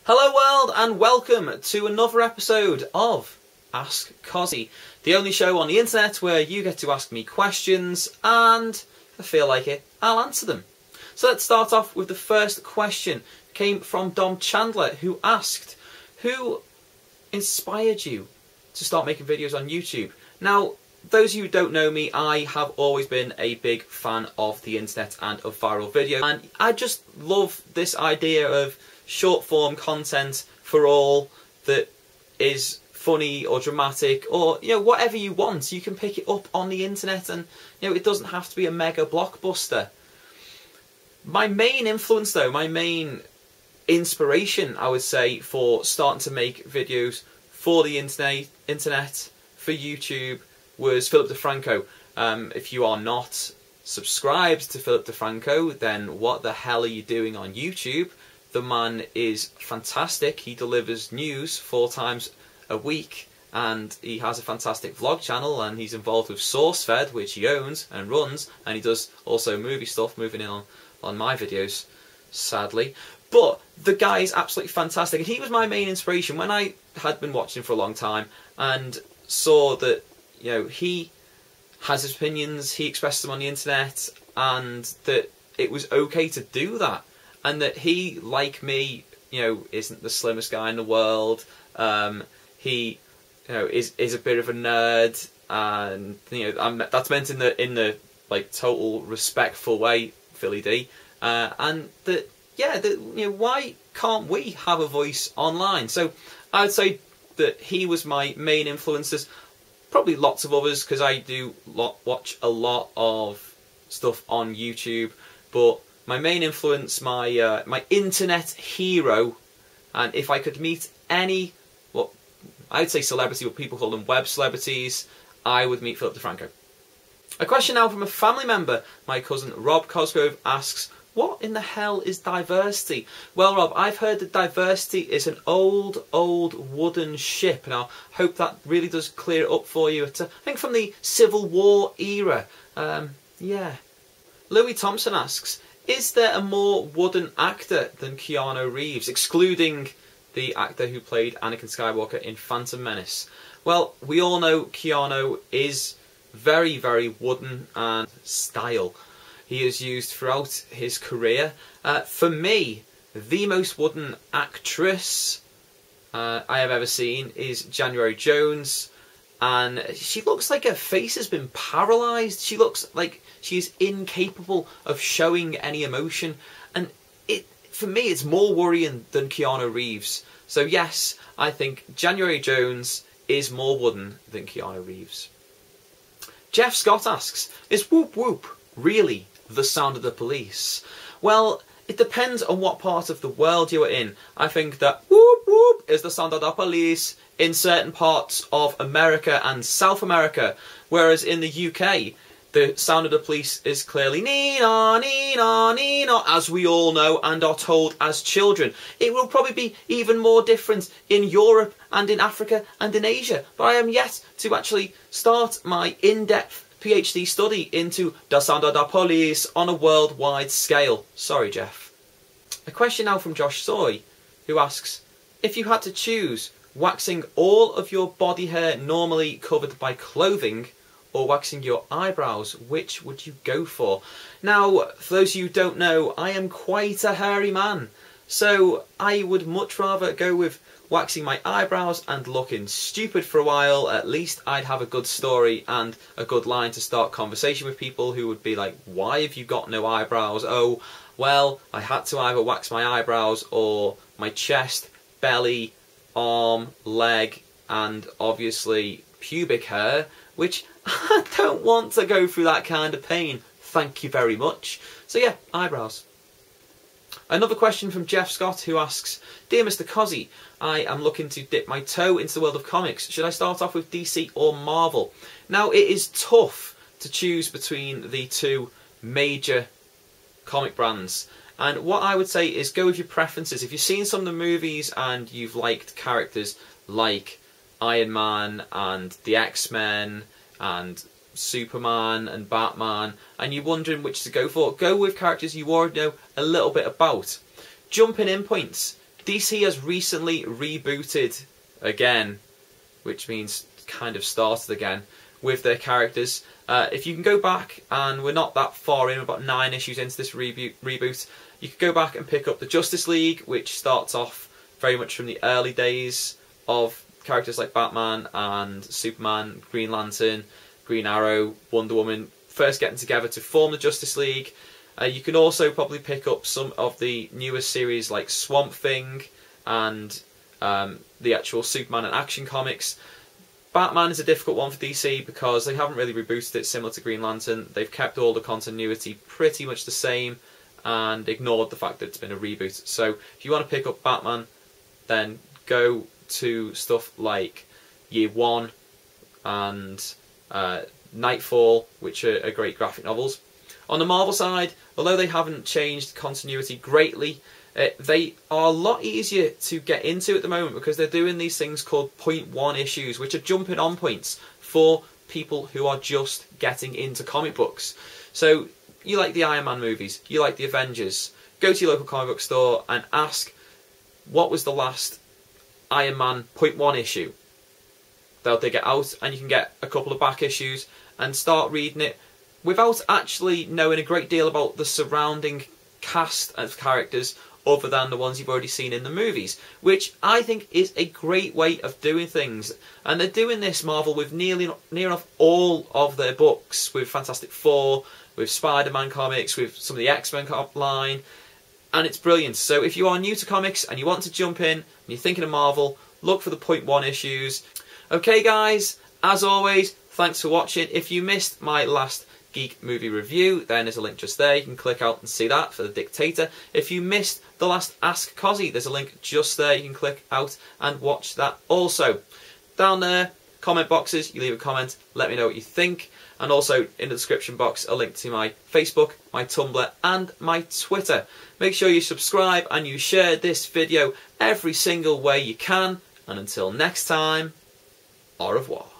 Hello world and welcome to another episode of Ask Cossy, the only show on the internet where you get to ask me questions and, if I feel like it, I'll answer them. So let's start off with the first question. It came from Dom Chandler, who asked, who inspired you to start making videos on YouTube? Now, those of you who don't know me, I have always been a big fan of the internet and of viral video, and I just love this idea of short form content for all that is funny or dramatic or whatever you want. You can pick it up on the internet, and it doesn't have to be a mega blockbuster. My main influence though, my main inspiration, I would say, for starting to make videos for the internet for YouTube was Philip DeFranco. If you are not subscribed to Philip DeFranco, then what the hell are you doing on YouTube? The man is fantastic. He delivers news 4 times a week, and he has a fantastic vlog channel, and he's involved with SourceFed, which he owns and runs, and he does also movie stuff, moving in on my videos, sadly. But the guy is absolutely fantastic, and he was my main inspiration when I had been watching for a long time and saw that he has his opinions, he expresses them on the internet, and that it was okay to do that, and that he, like me, isn't the slimmest guy in the world. He is a bit of a nerd, and that's meant in the like total respectful way, Philly D, and that why can't we have a voice online? So I would say that he was my main influences. Probably lots of others, because I do watch a lot of stuff on YouTube, but my main influence, my my internet hero, and if I could meet any, well, I'd say celebrity, but people call them web celebrities, I would meet Philip DeFranco. A question now from a family member. My cousin Rob Cosgrove asks, what in the hell is diversity? Well, Rob, I've heard that diversity is an old wooden ship, and I hope that really does clear it up for you. It's, I think, from the Civil War era. Yeah. Louis Thompson asks, is there a more wooden actor than Keanu Reeves, excluding the actor who played Anakin Skywalker in Phantom Menace? Well, we all know Keanu is very, very wooden and style. He is used throughout his career. For me, the most wooden actress I have ever seen is January Jones, and she looks like her face has been paralysed. She looks like she's incapable of showing any emotion, and for me it's more worrying than Keanu Reeves. So yes, I think January Jones is more wooden than Keanu Reeves. Jeff Scott asks, is Whoop Whoop really the sound of the police? Well, it depends on what part of the world you are in. I think that whoop whoop is the sound of the police in certain parts of America and South America, whereas in the UK, the sound of the police is clearly Nina, Nina, Nina, as we all know and are told as children. It will probably be even more different in Europe and in Africa and in Asia, but I am yet to actually start my in-depth PhD study into the sound of the police on a worldwide scale. Sorry, Jeff. A question now from Josh Soy, who asks, if you had to choose waxing all of your body hair normally covered by clothing or waxing your eyebrows, which would you go for? Now, for those of you who don't know, I am quite a hairy man, so I would much rather go with waxing my eyebrows and looking stupid for a while. At least I'd have a good story and a good line to start conversation with people who would be like, why have you got no eyebrows? Oh, well, I had to either wax my eyebrows or my chest, belly, arm, leg, and obviously pubic hair, which I don't want to go through that kind of pain. Thank you very much. So yeah, eyebrows. Another question from Jeff Scott, who asks, dear Mr. Cossy, I am looking to dip my toe into the world of comics. Should I start off with DC or Marvel? Now, it is tough to choose between the two major comic brands. And what I would say is go with your preferences. If you've seen some of the movies and you've liked characters like Iron Man and the X-Men and Superman and Batman, and you're wondering which to go for, go with characters you already know a little bit about. Jumping in points. DC has recently rebooted again, which means kind of started again with their characters. If you can go back, and we're not that far in, about 9 issues into this reboot, you could go back and pick up the Justice League, which starts off very much from the early days of characters like Batman and Superman, Green Lantern, Green Arrow, Wonder Woman, first getting together to form the Justice League. You can also probably pick up some of the newer series like Swamp Thing and the actual Superman and Action comics. Batman is a difficult one for DC because they haven't really rebooted it similar to Green Lantern. They've kept all the continuity pretty much the same and ignored the fact that it's been a reboot. So if you want to pick up Batman, then go to stuff like Year One and Nightfall, which are great graphic novels. On the Marvel side, although they haven't changed continuity greatly, they are a lot easier to get into at the moment because they're doing these things called .1 issues, which are jumping on points for people who are just getting into comic books. So you like the Iron Man movies, you like the Avengers, go to your local comic book store and ask, what was the last Iron Man .1 issue? They'll dig it out and you can get a couple of back issues and start reading it without actually knowing a great deal about the surrounding cast of characters other than the ones you've already seen in the movies, which I think is a great way of doing things. And they're doing this, Marvel, with near enough all of their books, with Fantastic Four, with Spider-Man comics, with some of the X-Men line, and it's brilliant. So if you are new to comics and you want to jump in and you're thinking of Marvel, look for the .1 issues. Okay guys, as always, thanks for watching. If you missed my last Geek movie review, then there's a link just there. You can click out and see that for The Dictator. If you missed the last Ask Cossy, there's a link just there. You can click out and watch that also. Down there, comment boxes, you leave a comment, let me know what you think. And also in the description box, a link to my Facebook, my Tumblr and my Twitter. Make sure you subscribe and you share this video every single way you can. And until next time, au revoir.